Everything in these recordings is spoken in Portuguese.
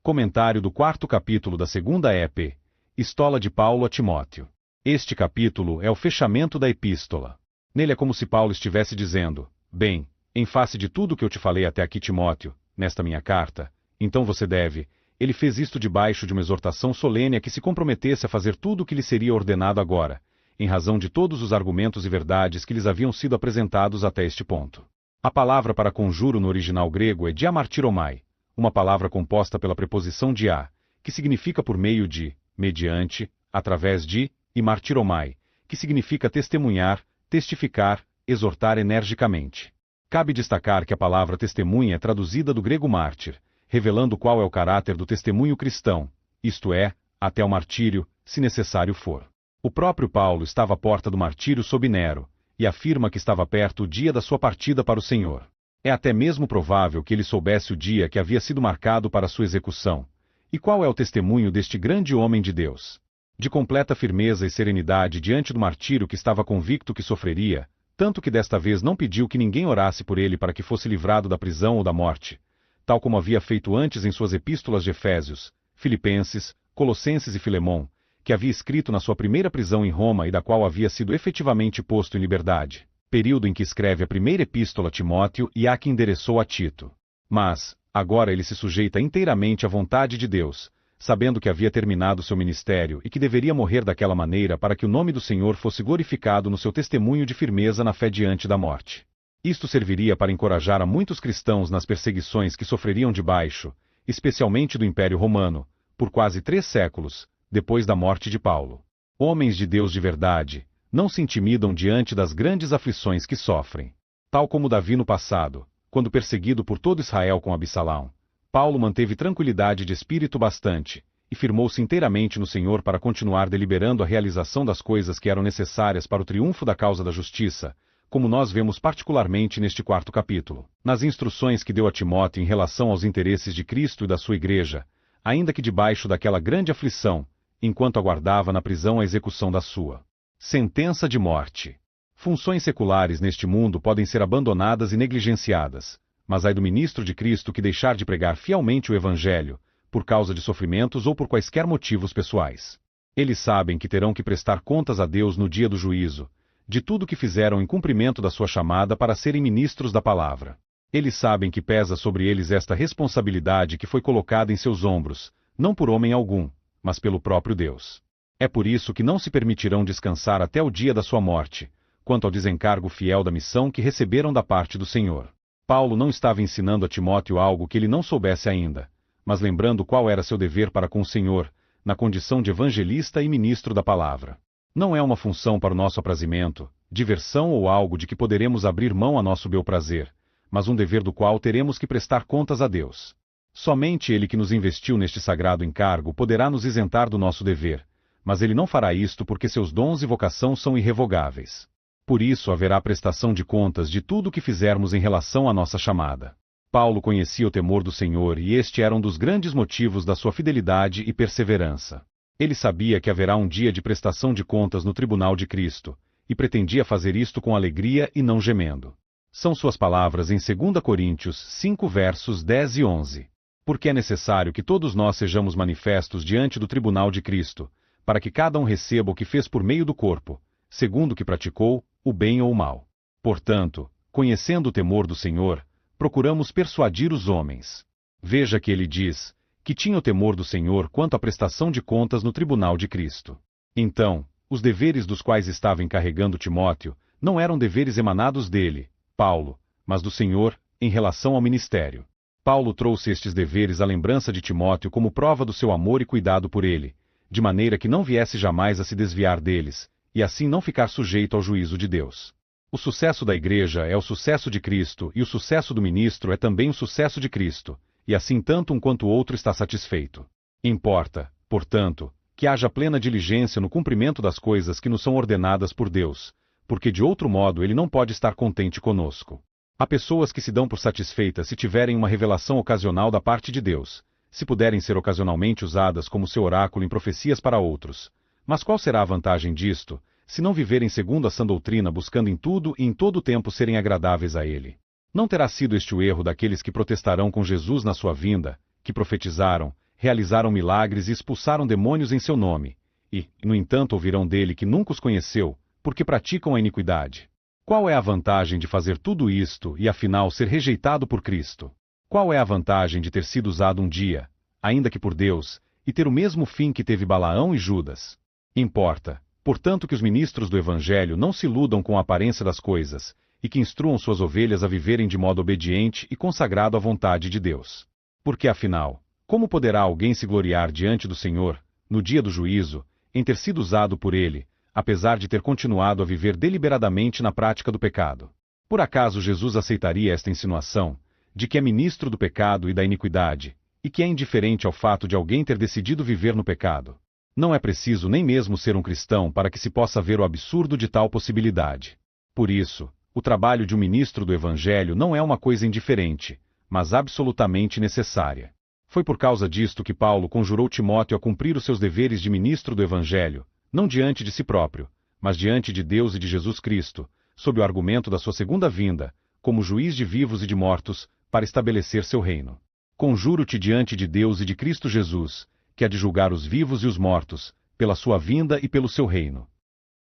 Comentário do 4º capítulo da 2ª ep. Estola de Paulo a Timóteo. Este capítulo é o fechamento da epístola. Nele é como se Paulo estivesse dizendo: bem, em face de tudo que eu te falei até aqui, Timóteo, nesta minha carta, então você deve... Ele fez isto debaixo de uma exortação solene a que se comprometesse a fazer tudo o que lhe seria ordenado agora, em razão de todos os argumentos e verdades que lhes haviam sido apresentados até este ponto. A palavra para conjuro no original grego é diamartiromai, uma palavra composta pela preposição dia, que significa por meio de, mediante, através de, e martiromai, que significa testemunhar, testificar, exortar energicamente. Cabe destacar que a palavra testemunha é traduzida do grego mártir, revelando qual é o caráter do testemunho cristão, isto é, até o martírio, se necessário for. O próprio Paulo estava à porta do martírio sob Nero, e afirma que estava perto o dia da sua partida para o Senhor. É até mesmo provável que ele soubesse o dia que havia sido marcado para sua execução. E qual é o testemunho deste grande homem de Deus? De completa firmeza e serenidade diante do martírio que estava convicto que sofreria, tanto que desta vez não pediu que ninguém orasse por ele para que fosse livrado da prisão ou da morte, tal como havia feito antes em suas epístolas de Efésios, Filipenses, Colossenses e Filemão, que havia escrito na sua primeira prisão em Roma e da qual havia sido efetivamente posto em liberdade, período em que escreve a primeira epístola a Timóteo e a que endereçou a Tito. Mas, agora ele se sujeita inteiramente à vontade de Deus, sabendo que havia terminado seu ministério e que deveria morrer daquela maneira para que o nome do Senhor fosse glorificado no seu testemunho de firmeza na fé diante da morte. Isto serviria para encorajar a muitos cristãos nas perseguições que sofreriam debaixo, especialmente do Império Romano, por quase 3 séculos, depois da morte de Paulo. Homens de Deus de verdade, não se intimidam diante das grandes aflições que sofrem. Tal como Davi no passado, quando perseguido por todo Israel com Absalão, Paulo manteve tranquilidade de espírito bastante, e firmou-se inteiramente no Senhor para continuar deliberando a realização das coisas que eram necessárias para o triunfo da causa da justiça, como nós vemos particularmente neste 4º capítulo, nas instruções que deu a Timóteo em relação aos interesses de Cristo e da sua igreja, ainda que debaixo daquela grande aflição, enquanto aguardava na prisão a execução da sua sentença de morte. Funções seculares neste mundo podem ser abandonadas e negligenciadas, mas ai do ministro de Cristo que deixar de pregar fielmente o Evangelho, por causa de sofrimentos ou por quaisquer motivos pessoais. Eles sabem que terão que prestar contas a Deus no dia do juízo, de tudo o que fizeram em cumprimento da sua chamada para serem ministros da palavra. Eles sabem que pesa sobre eles esta responsabilidade que foi colocada em seus ombros, não por homem algum, mas pelo próprio Deus. É por isso que não se permitirão descansar até o dia da sua morte, quanto ao desencargo fiel da missão que receberam da parte do Senhor. Paulo não estava ensinando a Timóteo algo que ele não soubesse ainda, mas lembrando qual era seu dever para com o Senhor, na condição de evangelista e ministro da palavra. Não é uma função para o nosso aprazimento, diversão ou algo de que poderemos abrir mão a nosso bel prazer, mas um dever do qual teremos que prestar contas a Deus. Somente Ele que nos investiu neste sagrado encargo poderá nos isentar do nosso dever, mas Ele não fará isto porque seus dons e vocação são irrevogáveis. Por isso haverá prestação de contas de tudo o que fizermos em relação à nossa chamada. Paulo conhecia o temor do Senhor e este era um dos grandes motivos da sua fidelidade e perseverança. Ele sabia que haverá um dia de prestação de contas no tribunal de Cristo, e pretendia fazer isto com alegria e não gemendo. São suas palavras em 2 Coríntios 5 versos 10 e 11. Porque é necessário que todos nós sejamos manifestos diante do tribunal de Cristo, para que cada um receba o que fez por meio do corpo, segundo o que praticou, o bem ou o mal. Portanto, conhecendo o temor do Senhor, procuramos persuadir os homens. Veja que ele diz que tinha o temor do Senhor quanto à prestação de contas no tribunal de Cristo. Então, os deveres dos quais estava encarregando Timóteo não eram deveres emanados dele, Paulo, mas do Senhor, em relação ao ministério. Paulo trouxe estes deveres à lembrança de Timóteo como prova do seu amor e cuidado por ele, de maneira que não viesse jamais a se desviar deles, e assim não ficar sujeito ao juízo de Deus. O sucesso da igreja é o sucesso de Cristo e o sucesso do ministro é também o sucesso de Cristo, e assim tanto um quanto o outro está satisfeito. Importa, portanto, que haja plena diligência no cumprimento das coisas que nos são ordenadas por Deus, porque de outro modo ele não pode estar contente conosco. Há pessoas que se dão por satisfeitas se tiverem uma revelação ocasional da parte de Deus, se puderem ser ocasionalmente usadas como seu oráculo em profecias para outros. Mas qual será a vantagem disto, se não viverem segundo a sã doutrina buscando em tudo e em todo o tempo serem agradáveis a Ele? Não terá sido este o erro daqueles que protestarão com Jesus na sua vinda, que profetizaram, realizaram milagres e expulsaram demônios em seu nome, e, no entanto, ouvirão dele que nunca os conheceu, porque praticam a iniquidade. Qual é a vantagem de fazer tudo isto e afinal ser rejeitado por Cristo? Qual é a vantagem de ter sido usado um dia, ainda que por Deus, e ter o mesmo fim que teve Balaão e Judas? Importa, portanto, que os ministros do Evangelho não se iludam com a aparência das coisas, e que instruam suas ovelhas a viverem de modo obediente e consagrado à vontade de Deus. Porque afinal, como poderá alguém se gloriar diante do Senhor, no dia do juízo, em ter sido usado por ele, apesar de ter continuado a viver deliberadamente na prática do pecado? Por acaso Jesus aceitaria esta insinuação, de que é ministro do pecado e da iniquidade, e que é indiferente ao fato de alguém ter decidido viver no pecado? Não é preciso nem mesmo ser um cristão para que se possa ver o absurdo de tal possibilidade. Por isso, o trabalho de um ministro do Evangelho não é uma coisa indiferente, mas absolutamente necessária. Foi por causa disto que Paulo conjurou Timóteo a cumprir os seus deveres de ministro do Evangelho, não diante de si próprio, mas diante de Deus e de Jesus Cristo, sob o argumento da sua segunda vinda, como juiz de vivos e de mortos, para estabelecer seu reino. Conjuro-te diante de Deus e de Cristo Jesus, que há de julgar os vivos e os mortos, pela sua vinda e pelo seu reino.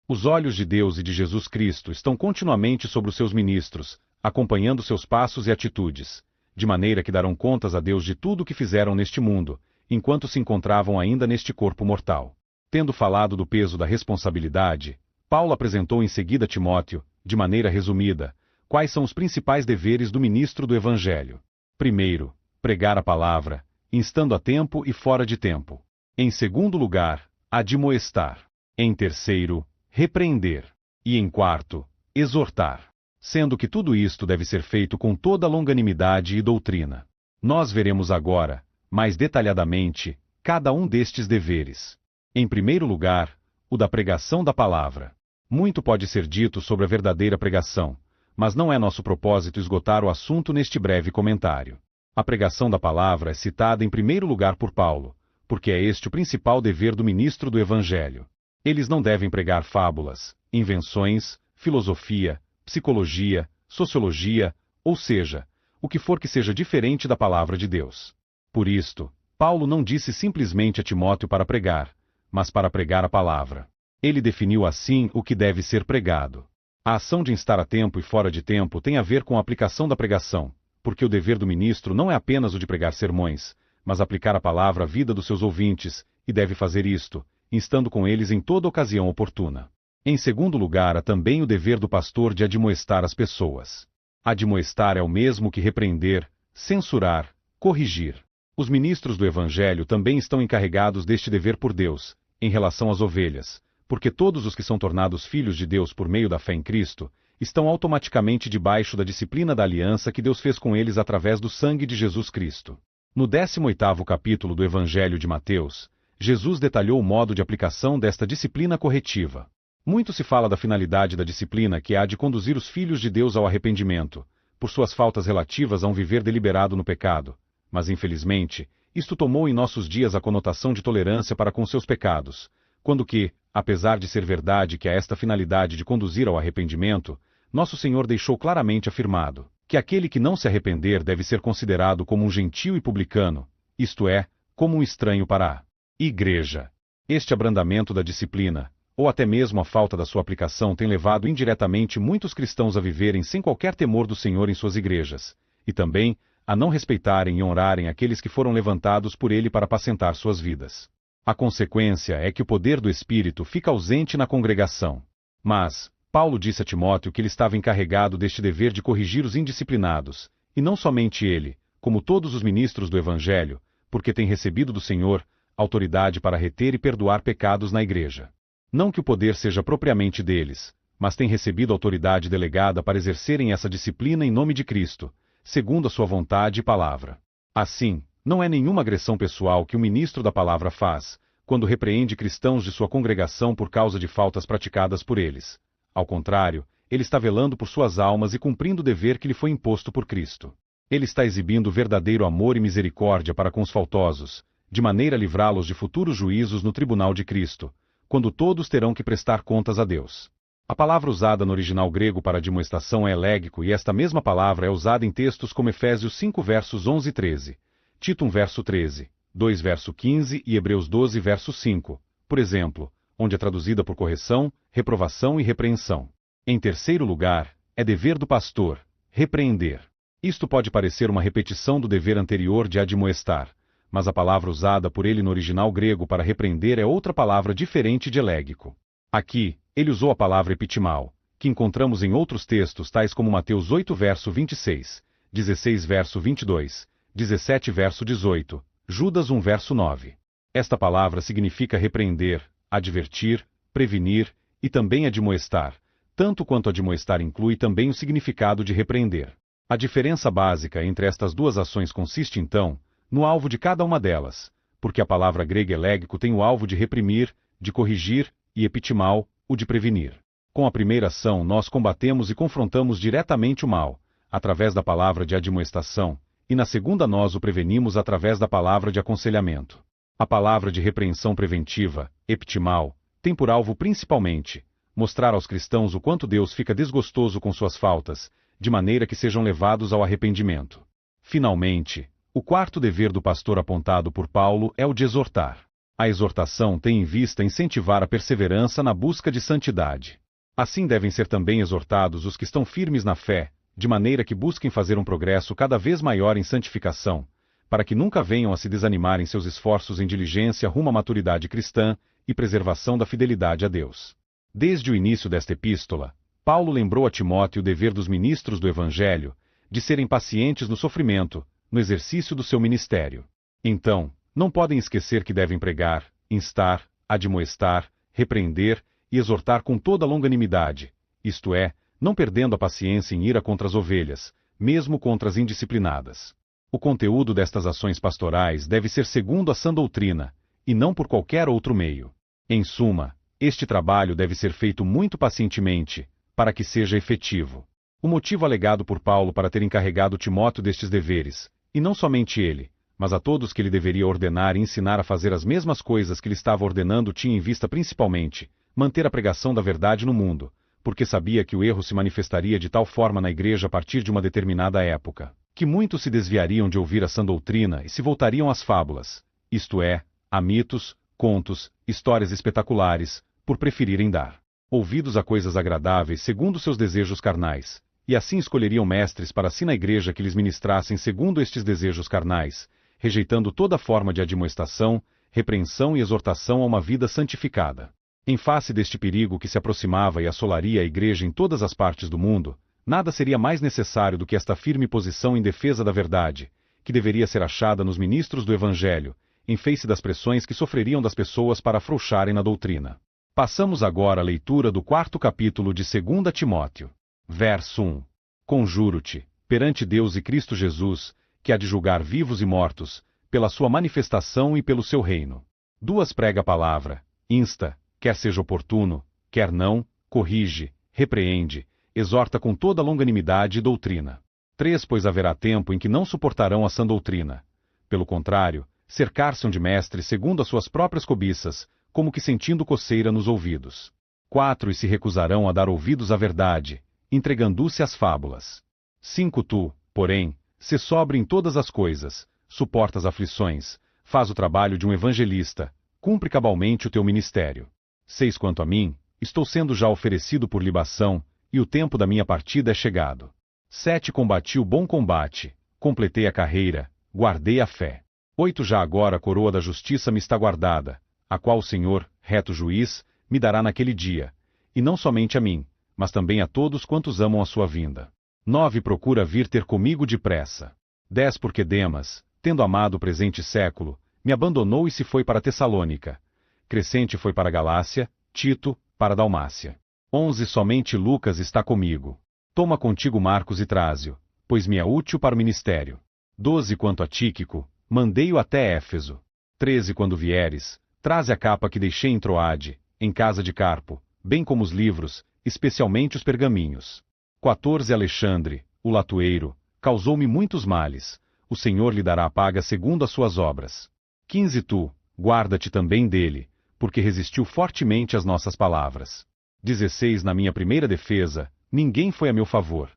Os olhos de Deus e de Jesus Cristo estão continuamente sobre os seus ministros, acompanhando seus passos e atitudes, de maneira que darão contas a Deus de tudo o que fizeram neste mundo, enquanto se encontravam ainda neste corpo mortal. Tendo falado do peso da responsabilidade, Paulo apresentou em seguida a Timóteo, de maneira resumida, quais são os principais deveres do ministro do Evangelho. Primeiro, pregar a palavra, instando a tempo e fora de tempo. Em segundo lugar, admoestar. Em terceiro, repreender. E em quarto, exortar. Sendo que tudo isto deve ser feito com toda longanimidade e doutrina. Nós veremos agora, mais detalhadamente, cada um destes deveres. Em primeiro lugar, o da pregação da palavra. Muito pode ser dito sobre a verdadeira pregação, mas não é nosso propósito esgotar o assunto neste breve comentário. A pregação da palavra é citada em primeiro lugar por Paulo, porque é este o principal dever do ministro do Evangelho. Eles não devem pregar fábulas, invenções, filosofia, psicologia, sociologia, ou seja, o que for que seja diferente da palavra de Deus. Por isto, Paulo não disse simplesmente a Timóteo para pregar, mas para pregar a palavra. Ele definiu assim o que deve ser pregado. A ação de instar a tempo e fora de tempo tem a ver com a aplicação da pregação, porque o dever do ministro não é apenas o de pregar sermões, mas aplicar a palavra à vida dos seus ouvintes, e deve fazer isto, instando com eles em toda ocasião oportuna. Em segundo lugar, há também o dever do pastor de admoestar as pessoas. Admoestar é o mesmo que repreender, censurar, corrigir. Os ministros do Evangelho também estão encarregados deste dever por Deus, em relação às ovelhas, porque todos os que são tornados filhos de Deus por meio da fé em Cristo, estão automaticamente debaixo da disciplina da aliança que Deus fez com eles através do sangue de Jesus Cristo. No 18º capítulo do Evangelho de Mateus, Jesus detalhou o modo de aplicação desta disciplina corretiva. Muito se fala da finalidade da disciplina que há de conduzir os filhos de Deus ao arrependimento, por suas faltas relativas a um viver deliberado no pecado, mas infelizmente, isto tomou em nossos dias a conotação de tolerância para com seus pecados, quando que, apesar de ser verdade que há esta finalidade de conduzir ao arrependimento, nosso Senhor deixou claramente afirmado que aquele que não se arrepender deve ser considerado como um gentio e publicano, isto é, como um estranho para a igreja. Este abrandamento da disciplina, ou até mesmo a falta da sua aplicação, tem levado indiretamente muitos cristãos a viverem sem qualquer temor do Senhor em suas igrejas, e também a não respeitarem e honrarem aqueles que foram levantados por ele para apacentar suas vidas. A consequência é que o poder do Espírito fica ausente na congregação. Mas, Paulo disse a Timóteo que ele estava encarregado deste dever de corrigir os indisciplinados, e não somente ele, como todos os ministros do Evangelho, porque tem recebido do Senhor autoridade para reter e perdoar pecados na igreja. Não que o poder seja propriamente deles, mas tem recebido autoridade delegada para exercerem essa disciplina em nome de Cristo, segundo a sua vontade e palavra. Assim, não é nenhuma agressão pessoal que o ministro da palavra faz, quando repreende cristãos de sua congregação por causa de faltas praticadas por eles. Ao contrário, ele está velando por suas almas e cumprindo o dever que lhe foi imposto por Cristo. Ele está exibindo verdadeiro amor e misericórdia para com os faltosos, de maneira a livrá-los de futuros juízos no tribunal de Cristo, quando todos terão que prestar contas a Deus. A palavra usada no original grego para admoestação é elégico, e esta mesma palavra é usada em textos como Efésios 5 versos 11 e 13, Tito 1 verso 13, 2 verso 15 e Hebreus 12 verso 5, por exemplo, onde é traduzida por correção, reprovação e repreensão. Em terceiro lugar, é dever do pastor repreender. Isto pode parecer uma repetição do dever anterior de admoestar, mas a palavra usada por ele no original grego para repreender é outra palavra diferente de elégico. Aqui, ele usou a palavra epitimal, que encontramos em outros textos tais como Mateus 8 verso 26, 16 verso 22, 17 verso 18, Judas 1 verso 9. Esta palavra significa repreender, advertir, prevenir e também admoestar, tanto quanto admoestar inclui também o significado de repreender. A diferença básica entre estas duas ações consiste então no alvo de cada uma delas, porque a palavra grega elégico tem o alvo de reprimir, de corrigir, e epitimal, o de prevenir. Com a primeira ação nós combatemos e confrontamos diretamente o mal, através da palavra de admoestação, e na segunda nós o prevenimos através da palavra de aconselhamento. A palavra de repreensão preventiva, epitimal, tem por alvo principalmente mostrar aos cristãos o quanto Deus fica desgostoso com suas faltas, de maneira que sejam levados ao arrependimento. Finalmente, o quarto dever do pastor apontado por Paulo é o de exortar. A exortação tem em vista incentivar a perseverança na busca de santidade. Assim devem ser também exortados os que estão firmes na fé, de maneira que busquem fazer um progresso cada vez maior em santificação, para que nunca venham a se desanimar em seus esforços em diligência rumo à maturidade cristã e preservação da fidelidade a Deus. Desde o início desta epístola, Paulo lembrou a Timóteo o dever dos ministros do Evangelho, de serem pacientes no sofrimento, no exercício do seu ministério. Então, não podem esquecer que devem pregar, instar, admoestar, repreender e exortar com toda longanimidade, isto é, não perdendo a paciência em ira contra as ovelhas, mesmo contra as indisciplinadas. O conteúdo destas ações pastorais deve ser segundo a sã doutrina, e não por qualquer outro meio. Em suma, este trabalho deve ser feito muito pacientemente, para que seja efetivo. O motivo alegado por Paulo para ter encarregado Timóteo destes deveres, e não somente ele, mas a todos que ele deveria ordenar e ensinar a fazer as mesmas coisas que ele estava ordenando, tinha em vista principalmente manter a pregação da verdade no mundo, porque sabia que o erro se manifestaria de tal forma na igreja a partir de uma determinada época, que muitos se desviariam de ouvir a sã doutrina e se voltariam às fábulas, isto é, a mitos, contos, histórias espetaculares, por preferirem dar ouvidos a coisas agradáveis segundo seus desejos carnais, e assim escolheriam mestres para si na igreja que lhes ministrassem segundo estes desejos carnais, rejeitando toda forma de admoestação, repreensão e exortação a uma vida santificada. Em face deste perigo que se aproximava e assolaria a igreja em todas as partes do mundo, nada seria mais necessário do que esta firme posição em defesa da verdade, que deveria ser achada nos ministros do Evangelho, em face das pressões que sofreriam das pessoas para afrouxarem na doutrina. Passamos agora à leitura do quarto capítulo de 2 Timóteo. Verso 1. Conjuro-te, perante Deus e Cristo Jesus, que há de julgar vivos e mortos, pela sua manifestação e pelo seu reino. 2 Prega a palavra, insta, quer seja oportuno, quer não, corrige, repreende, exorta com toda longanimidade e doutrina. 3 Pois haverá tempo em que não suportarão a sã doutrina. Pelo contrário, cercar-se-ão de mestres segundo as suas próprias cobiças, como que sentindo coceira nos ouvidos. 4 E se recusarão a dar ouvidos à verdade, entregando-se às fábulas. 5 Tu, porém, sê sóbrio em todas as coisas, suporta as aflições, faz o trabalho de um evangelista, cumpre cabalmente o teu ministério. 6 Quanto a mim, estou sendo já oferecido por libação, e o tempo da minha partida é chegado. 7 Combati o bom combate, completei a carreira, guardei a fé. 8 Já agora a coroa da justiça me está guardada, a qual o Senhor, reto juiz, me dará naquele dia, e não somente a mim, mas também a todos quantos amam a sua vinda. 9 Procura vir ter comigo depressa. 10 Porque Demas, tendo amado o presente século, me abandonou e se foi para Tessalônica. Crescente foi para Galácia, Tito, para Dalmácia. 11 Somente Lucas está comigo. Toma contigo Marcos e traze-o, pois me é útil para o ministério. 12 Quanto a Tíquico, mandei-o até Éfeso. 13 Quando vieres, traze a capa que deixei em Troade, em casa de Carpo, bem como os livros, especialmente os pergaminhos. 14 Alexandre, o latoeiro, causou-me muitos males, o Senhor lhe dará a paga segundo as suas obras. 15 Tu, guarda-te também dele, porque resistiu fortemente às nossas palavras. 16 Na minha primeira defesa, ninguém foi a meu favor.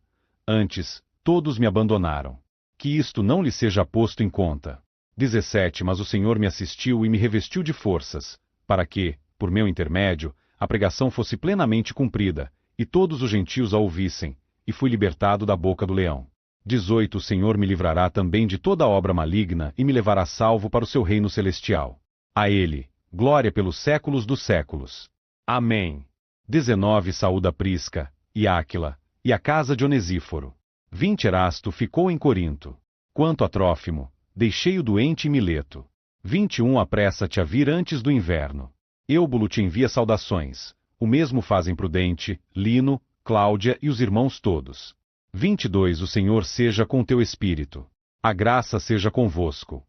Antes, todos me abandonaram. Que isto não lhe seja posto em conta. 17 Mas o Senhor me assistiu e me revestiu de forças, para que, por meu intermédio, a pregação fosse plenamente cumprida, e todos os gentios a ouvissem, e fui libertado da boca do leão. 18 O Senhor me livrará também de toda obra maligna e me levará salvo para o seu reino celestial. A ele, glória pelos séculos dos séculos. Amém. 19 Saúda Prisca, e Áquila, e a casa de Onesíforo. 20 Erasto ficou em Corinto. Quanto a Trófimo, deixei-o doente em Mileto. 21 Apressa-te a vir antes do inverno. Eubulo te envia saudações. O mesmo fazem Prudente, Lino, Cláudia e os irmãos todos. 22 O Senhor seja com teu espírito. A graça seja convosco.